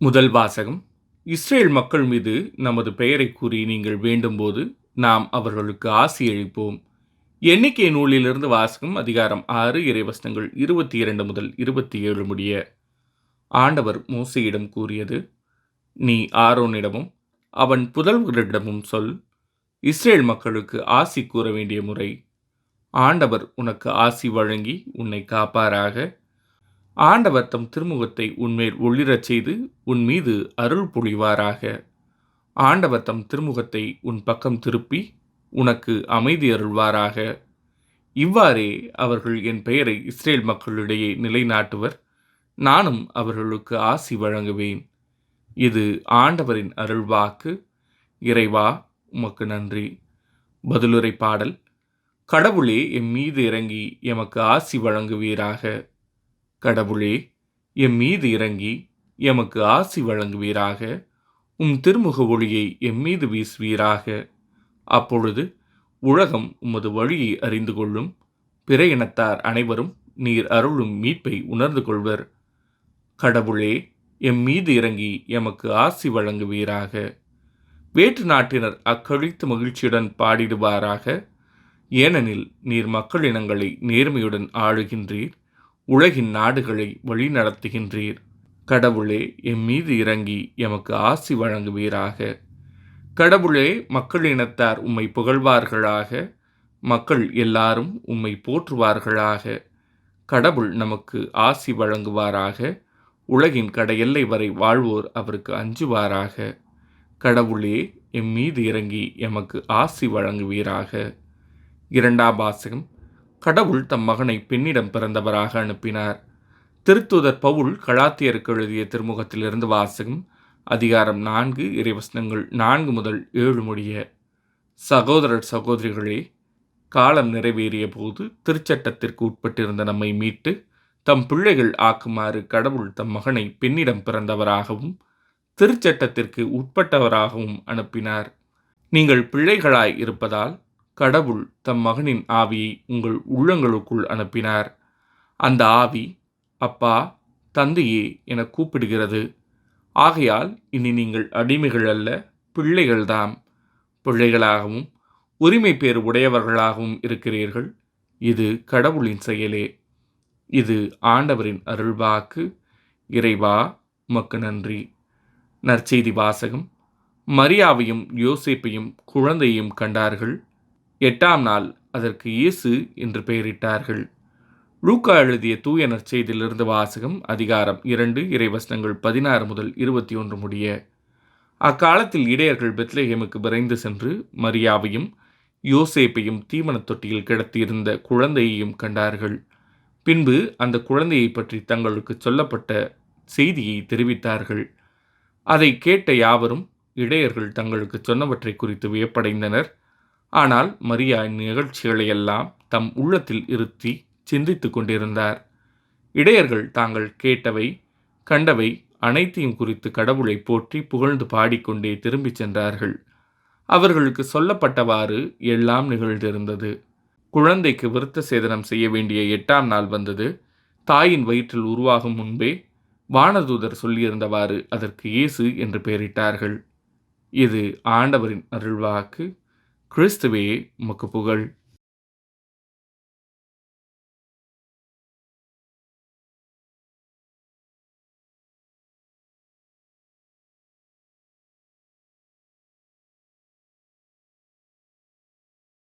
முதல் வாசகம். இஸ்ரேல் மக்கள் மீது நமது பெயரை கூறி நீங்கள் வேண்டும்போது நாம் அவர்களுக்கு ஆசியளிப்போம். எண்ணிக்கை நூலிலிருந்து வாசகம். அதிகாரம் 6 இறைவசனங்கள் 22 முதல் 27 முடிய. ஆண்டவர் மோசேயிடம் கூறியது: நீ ஆரோனிடமும் அவன் புதல்வரிடமும் சொல், இஸ்ரேல் மக்களுக்கு ஆசி கூற வேண்டிய முறை. ஆண்டவர் உனக்கு ஆசி வழங்கி உன்னை காப்பாராக. ஆண்டவர் தம் திருமுகத்தை உன்மேல் ஒளிரச் செய்து உன் மீது அருள் பொழிவாராக. ஆண்டவர் தம் திருமுகத்தை உன் பக்கம் திருப்பி உனக்கு அமைதி அருள்வாராக. இவ்வாறே அவர்கள் என் பெயரை இஸ்ரேல் மக்களிடையே நிலைநாட்டுவர். நானும் அவர்களுக்கு ஆசி வழங்குவேன். இது ஆண்டவரின் அருள்வாக்கு. இறைவா, உமக்கு நன்றி. பதிலுரை பாடல். கடவுளே, எம் மீது இறங்கி எமக்கு ஆசி வழங்குவீராக. கடவுளே, எம் மீது இறங்கி எமக்கு ஆசி வழங்குவீராக. உம் திருமுக ஒளியை எம்மீது வீசுவீராக. அப்பொழுது உலகம் உமது வழியை அறிந்து கொள்ளும். பிற இனத்தார் அனைவரும் நீர் அருளும் மீட்பை உணர்ந்து கொள்வர். கடவுளே, எம் மீது இறங்கி எமக்கு ஆசி வழங்குவீராக. வேற்று நாட்டினர் அக்களித்து மகிழ்ச்சியுடன் பாடிடுவாராக. ஏனெனில் நீர் மக்களினங்களை நேர்மையுடன் ஆளுகின்றீர். உலகின் நாடுகளை வழிநடத்துகின்றீர். கடவுளே, எம் மீது இறங்கி எமக்கு ஆசி வழங்குவீராக. கடவுளே, மக்களினத்தார் உம்மை புகழ்வார்களாக. மக்கள் எல்லாரும் உம்மை போற்றுவார்களாக. கடவுள் நமக்கு ஆசி வழங்குவாராக. உலகின் கடையெல்லை வரை வாழ்வோர் அவருக்கு அஞ்சுவாராக. கடவுளே, எம் மீது இறங்கி எமக்கு ஆசி வழங்குவீராக. இரண்டாம் வாசகம். கடவுள் தம் மகனை பெண்ணிடம் பிறந்தவராக அனுப்பினார். திருத்தூதர் பவுல் கலாத்தியருக்கு எழுதிய திருமுகத்திலிருந்து வாசகம். அதிகாரம் 4 இறைவசனங்கள் 4 முதல் 7 முடிய. சகோதரர் சகோதரிகளே, காலம் நிறைவேறிய போது திருச்சட்டத்திற்கு உட்பட்டிருந்த நம்மை மீட்டு தம் பிள்ளைகள் ஆக்குமாறு கடவுள் தம் மகனை பெண்ணிடம் பிறந்தவராகவும் திருச்சட்டத்திற்கு உட்பட்டவராகவும் அனுப்பினார். நீங்கள் பிள்ளைகளாய் இருப்பதால் கடவுள் தம் மகனின் ஆவியை உங்கள் உள்ளங்களுக்குள் அனுப்பினார். அந்த ஆவி அப்பா, தந்தையே என கூப்பிடுகிறது. ஆகையால் இனி நீங்கள் அடிமைகள் அல்ல, பிள்ளைகள்தாம். பிள்ளைகளாகவும் உரிமை பேறு உடையவர்களாகவும் இருக்கிறீர்கள். இது கடவுளின் செயலே. இது ஆண்டவரின் அருள்வாக்கு. இறைவா, உமக்கு நன்றி. நற்செய்தி வாசகம். மரியாவையும் யோசேப்பையும் குழந்தையையும் கண்டார்கள். 8ஆம் நாள் அதற்கு இயேசு என்று பெயரிட்டார்கள். லூக்கா எழுதிய தூய நற்செய்தியிலிருந்து வாசகம். அதிகாரம் 2 இறைவசனங்கள் 16 முதல் 21 முடிய. அக்காலத்தில் இடையர்கள் பெத்லகேமுக்கு விரைந்து சென்று மரியாவையும் யோசேப்பையும் தீமனத் தொட்டியில் கிடத்தியிருந்த குழந்தையையும் கண்டார்கள். பின்பு அந்த குழந்தையை பற்றி தங்களுக்கு சொல்லப்பட்ட செய்தியை தெரிவித்தார்கள். அதை கேட்ட யாவரும் இடையர்கள் தங்களுக்கு சொன்னவற்றை குறித்து வியப்படைந்தனர். ஆனால் மரியா இந்நிகழ்ச்சிகளையெல்லாம் தம் உள்ளத்தில் இருத்தி சிந்தித்து கொண்டிருந்தார். இடையர்கள் தாங்கள் கேட்டவை கண்டவை அனைத்தையும் குறித்து கடவுளை போற்றி புகழ்ந்து பாடிக்கொண்டே திரும்பிச் சென்றார்கள். அவர்களுக்கு சொல்லப்பட்டவாறு எல்லாம் நிகழ்ந்திருந்தது. குழந்தைக்கு விருத்த சேதனம் செய்ய வேண்டிய 8ஆம் நாள் வந்தது. தாயின் வயிற்றில் உருவாகும் முன்பே வானதூதர் சொல்லியிருந்தவாறு அதற்கு இயேசு என்று பெயரிட்டார்கள். இது ஆண்டவரின் அருள்வாக்கு. கிறிஸ்துவே, உமக்கு புகழ்.